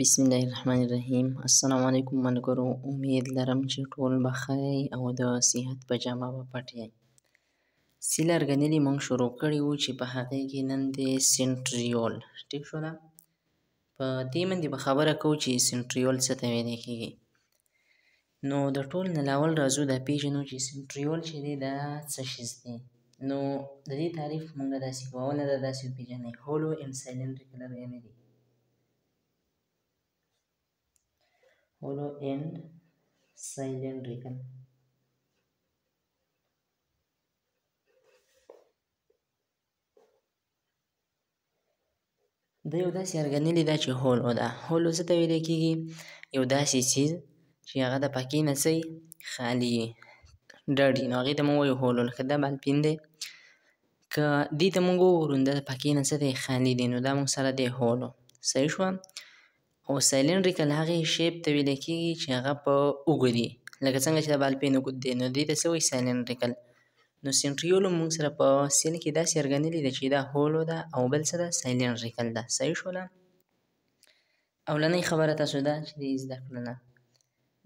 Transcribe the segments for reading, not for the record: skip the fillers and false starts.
بسم الله الرحمن الرحیم. السلام علیکم ملګرو، امید لرم چې ټول به ښه او د صحت په جامه به پټ یئ. سیل ارګنیلي موږ شروع کړي وو چې په هغې کې نن دی سنټریول. ټیک شوله؟ په دې باندې به خبره کوو چې سنټریول څه ته ویلی کېږي. نو د ټول نه لاول راځو دا پېژنو چې سنټریول چې دی دا څه شیز دی. نو د دې تعریف موږ داسې کوو، اوله دا داسې وپېژنئ هولو اینډ سایلنډریکل ارګنیلي. Hollow and cylindrical. دا یو داسې ارګنیلي ده چې هولو ده. هولو څه ته ویلی کېږي؟ یو داسې څیز چې هغه د پکې نه څه خالي وي، ډډ وي، نو هغې ته موږ وایو هولو. لکه دا بالپین دی، که دې ته موږ وګورو نو دا د پکې نه څه دی خالي دی، نو دا موږ سره دی هولو. صحیح شوه؟ او سایلنډریکل هغې شیپ ته ویلی کېږي چې هغه په اوږد وي، لکه څنګه چې د بالپین اوږد دی، نو دې ته څه وایي سایلنډریکل. نو سنټریول موږ سره په سیل کې داسې ارګنیلي ده چې دا هولو ده او بل څه ده سایلنډریکل ده. صحیح شوله؟ اولنۍ خبره تاسو ده چې دې زده کړله.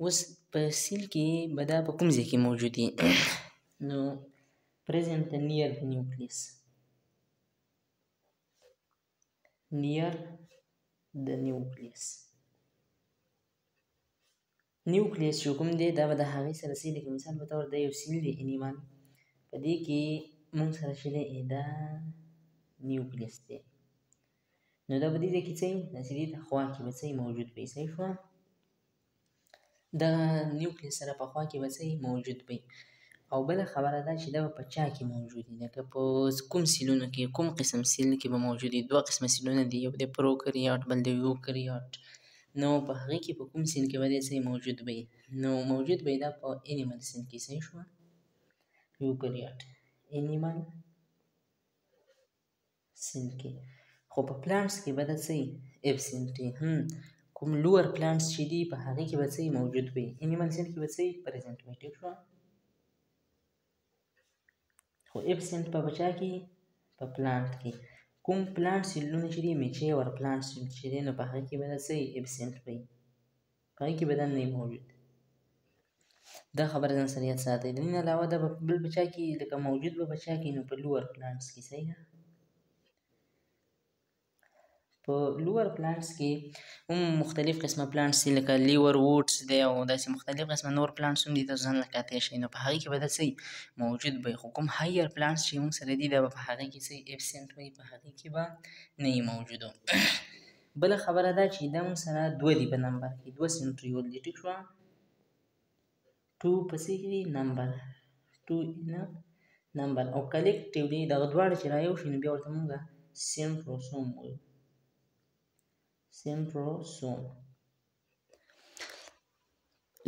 اوس په سیل کې به دا په کوم ځای کې موجود وي؟ نو present near the nucleus. near the nucleus. نیوکلیس چې کوم دی دا به د هغې سره څه لکه مثال په طور دا یو سیل دی انیمال، په دې کې موږ سره چې دی دا نیوکلیس دی، نو دا په دې ځای کې څه وي؟ داسې دې ته خوا کې به څه موجود وي. صحیح شوه؟ دغه نیوکلیس سره په خوا کې به څه موجود وي. او بله خبره دا چې دا به په چا کې موجود وي، لکه په کوم سیلونو کې، کوم قسم سیل کې به موجود وي. دوه قسمه سیلونه دي، یو دی پروکریات بل دی یوکریات. نو په هغې کې په کوم سیل کې به دی څه موجود وي؟ نو موجود به دا په انیمل سیل کې. صحیح شوه؟ یوکریات انیمل سیل کې. خو په پلانټس کې به دا څه ابسنټ وي. کوم لوور پلانټس چې دي په هغې کې به څه موجود وي؟ انیمل سیل کې به څه پرزنټ وي. ټیک شوه؟ خو ابسنټ په چا کې؟ په پلانټ کې. کوم پلانټ سیلونه چې دي میچور پلانټ سیل چې دی، نو په هغې کې به دا څه ابسنټ وي، په هغې کې به دا نه موجود. دا خبره ځان سره یاد ساتئ. د دې نه علاوه دا به بل په چا کې لکه موجود به په چا کې؟ نو په لوور پلانټس کې. صحیح ده؟ په لوور پلانټس کې هم مختلف قسمه پلانټس دي، لکه لیور ووډس دی او داسې مختلف قسمه نور پلانټس هم دي، تاسو ځان له کاتی شئ. نو په هغې کې به دا څه موجود وي. خو کوم هایر پلانټس چې موږ سره دي دا به په هغې کې څه ابسنټ وي، په هغې کې به نه وي موجودو. بله خبره دا چې دا موږ سره دوه دي په نمبر کې، دوه سنټریول دي. ټیک شوه؟ 2 په څه کې دي؟ نمبر 2 نمبر. او کلیکټیولی دغه دواړه چې را یو شي نو بیا ورته موږ سنټروسوم وایو. سنټروسوم.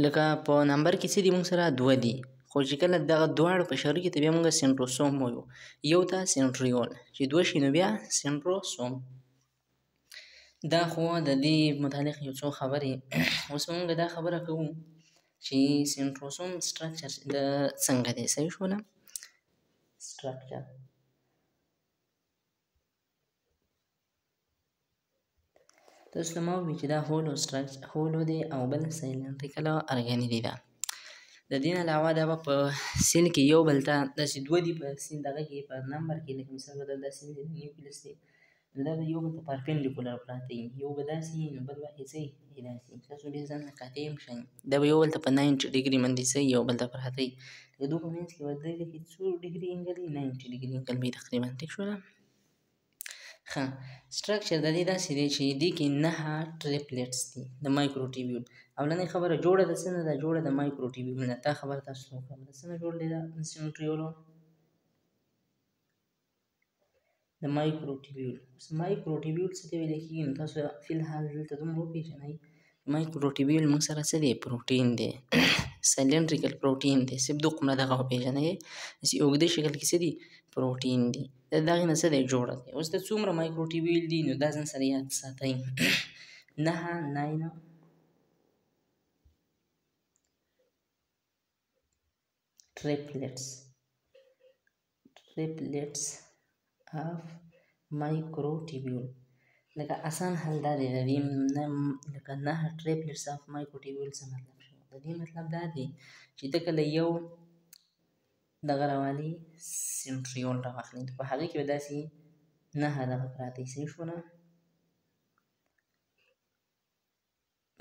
لکه په نمبر کې څه دي موږ سره؟ دوه دي، خو چې کله دغه دواړه په شریکې ته بیا موږ سنټروسوم وایو. یو ته سنټریول چې دوه شي نو بیا سنټروسوم. دا خو د دې متعلق یو څو خبرې. اوس موږ دا خبره کوو چې سنټروسوم سټرکچر د څنګه دی. صحیح شوله؟ سټرکچر تاسو ته ما وویل چې دا هولو دی او بل سایلنډریکل ارګنیلي ده. د دې نه علاوه دا به په سیل کې یو بل ته داسې دوه دي په سیل دغه کې په نمبر کې، لکه مثال په دا سیل دی نیوکلیس دی، نو دا به یو بل ته پرپینډیکولر پراته وي. یو به داسې وي نو بل به څه وي داسې. تاسو ډېر ځان له کاتی هم شئ. دا به یو بل ته په 90 ډګري باندې څه یو بل ته پراته وي. د دوی په منځ کې به دې کې څو ډګري انګل وي؟ 90 ډګري انګل به وي تقریبا. ټیک شوله؟ ښه. سټرکچر د دې داسې دی چې دې کې 9 ټریپلیټس دي د مایکروټیبیول. اولنۍ خبره جوړه د څه نه ده؟ جوړه د مایکروټیبیول نه. دا خبره تاسو ته وکړم. د څه نه جوړ دی دا سنټریولو؟ د مایکروټیبیول. مایکروټیبیول څه ته ویلی کېږي؟ نو تاسو فی الحال دلته دومره وپېژنئ مایکروټیبیول موږ سره څه دی؟ پروټین دی. سایلنډریکل پروټین دی. صرف دومره دغه وپېژنئ، داسې اوږده شکل کې څه دي؟ پروټین دی. د دغې نه څه دی؟ جوړه دی. اوس د څومره مایکروټیبیول دي نو دا ځان سره یاد ساتئ. 9 triplets of microtubule. لکه اسان حل دا دی د دې لکه 9 ټریپلټس اف مایکروټیبیول څه مطلب شو د دې مطلب دا دی چې ته کله یو دغه راوالي سنټریول راواخلي په هغې کې به داسې 9 دغه پراته وي صحیح شوله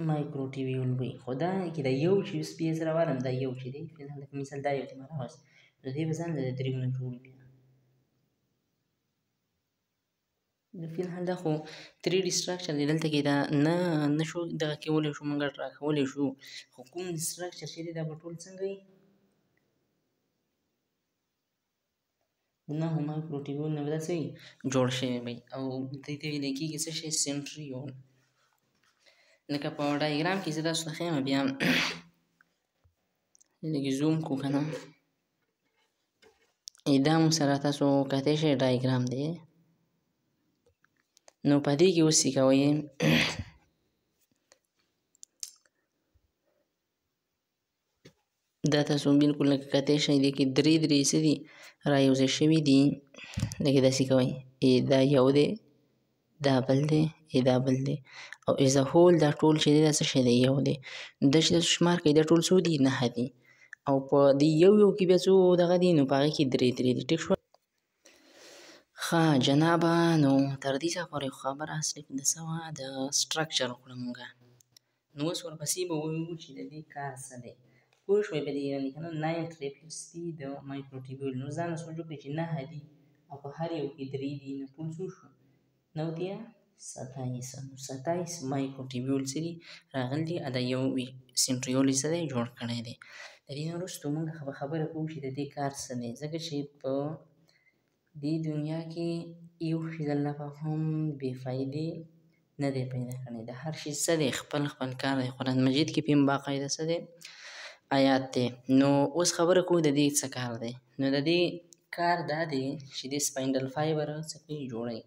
مایکروټیبیول وي خو دا کې دا یو چې سپیس راوالم دا یو چې دی لکه مثال دا یو چې ما راوست نو دې به ځان له درېو نه جوړ وي فی الحال دا خو 3D structure دی دلته کې دا نه شو دغه کولی شو موږ راکولی شو خو کوم structure چې دی دا به ټول څنګه وي د 9 مایکروټیبیول نه به دا څه وي جوړ شوی وي او دې ته ویل کېږي څه شی سنټریول لکه په ډایګرام کې زه تاسو ته ښیم بیا لږ زوم کو که نه دا مو سره تاسو کتی شئ ډایګرام دی نو په دې کې اوس څه کوئ دا تاسو بالکل لکه کتی شئ دې کې درې څه دي رایوځای شوي دي لکه داسې کوئ دا یو دی دا بل دی دا بل دی او as a whole دا ټول چې دی دا څه شی دی یو دی دا چې تاسو شمار کوئ دا ټول څو دي 9 دي او په دې یو کې بیا څو دغه دي نو په هغې کې درې دي ټیک شوه ښه جنابه نو تر دې ځایه پورې خبره صرف د څه وه د سټرکچر وکړه مونږه نو اوس ورپسې به ووایو چې د دې کار څه دی پوه شوئ په دې باندې که نه 9 ټریپلټس دي د مایکروټیبیول نو ځان سوچ وکړئ چې 9 دي او په هر یو کې 3 دي نو ټول څو شو 9 دي 27 مایکروټیبیول څه دي راغلي دي دا یو سنټریول یې څه دی جوړ کړی دی د دې نه وروسته مونږ خبره کوو چې د دې کار څه دی ځکه چې په دې دنیا کې یو شي د الله پاک هم بې فایدې نه دی پیدا کړی د هر شي څه دی خپل کار دی قرآن مجید کې پې هم باقاعده څه دی آیات دی نو اوس خبره کوو د دې څه کار دی نو د دې کار دا دی چې د سپاینډل فایبر څه کوي جوړوي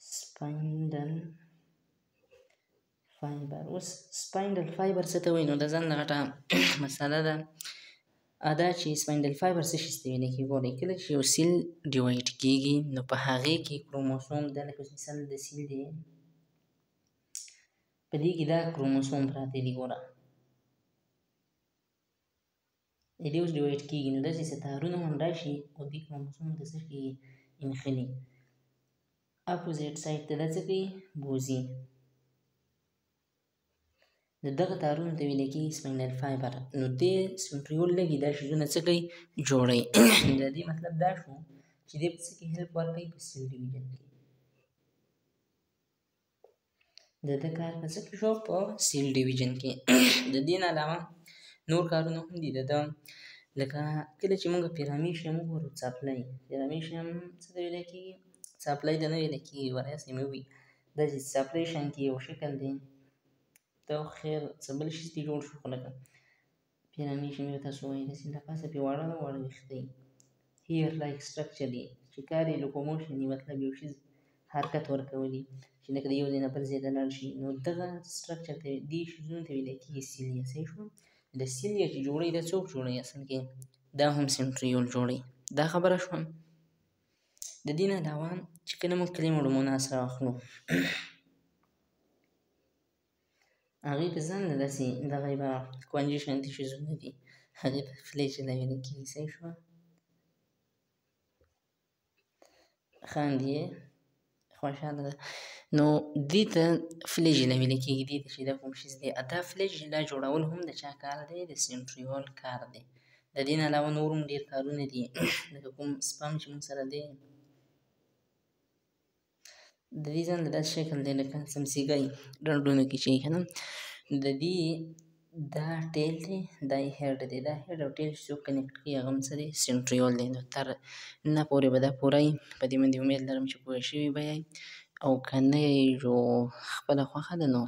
سپاینډل فایبر اوس سپاینډل فایبر څه ته وایي نو د ځان نه غټه مسله ده دا چې سپاینډل فایبر څه شي ته ویل کېږي ګورئ کله چې یو سیل ډیوایډ کېږي نو په هغې کې کروموسوم دا لکه مثال د سیل دی په دې کې دا کروموسوم پراته دي ګوره دې اوس ډیوایډ کېږي نو داسې څه تارونه هم راشي او دې کروموسوم ته څه کېږي انخلي اپوزیټ سایډ ته دا څه کوي بوځي د دغه تارونو ته ویل کېږي سپاینډل فایبر نو دې سنټریول لګي دا شیزونه څه کوي جوړوي د دې مطلب دا شو چې دې په څه کې هیلپ ورکوي په سیل ډیویژن کې د ده کار په څه کې شو په سیل ډیویژن کې د دې نه علاوه نور کارونه هم دي د ده لکه کله چې موږ پیرامیشیم وګورو څپلۍ پیرامیشیم څه ته ویلی کېږي څپلۍ ته نه ویلی کېږي وراسې مې ووي دا چې څپلۍ شانتې یو شکل دی ته خیر څه بل شي ته جوړ شو خو لکه پیرامیشیم یو تاسو وایي داسې له پاسه پرې واړه ویښته وي هیر لایک سټرکچر دی چې کار یې لوکوموشن دی مطلب یو شي حرکت ورکولی چې لکه د یو ځای نه بل ځای ته لاړ شي نو دغه سټرکچر ته دې شیزونو ته ویلی کېږي سیلیا صحیح شو د سیلیا چې جوړوي دا څوک جوړوي اصل کې دا هم سنټریول جوړوي دا خبره شوه د دې نه علاوه چې کله موږ کلمه ډوموناس راواخلو هغې په ځان له داسې دغه به کونجي شانتې شیزونه دي هغې ته فلیجیلا ویل کېږي صحیح شوه خاندي خوشحاله ده نو دې ته فلیجیلا ویل کېږي دې ته چې دا کوم شیز دی دا فلیجیلا جوړول هم د چا کار دی د سنټریول کار دی د دې نه علاوه نور هم ډېر کارونه دي لکه کوم سپم چې موږ سره دی د دې ځان د داسې شکل دی لکه سمسیګی ډنډونو کې چې که نه د دې دا ټیل دی دا یې هیډ دی دا هیډ او ټیل چې څوک کنیکټ کوي هغه هم څه دی سنټریول دی نو تر نه پورې به دا پوره وي په دې باندې امید لرم چې پوه شوي به یئ او که نه یې جو خپله خوښه ده نو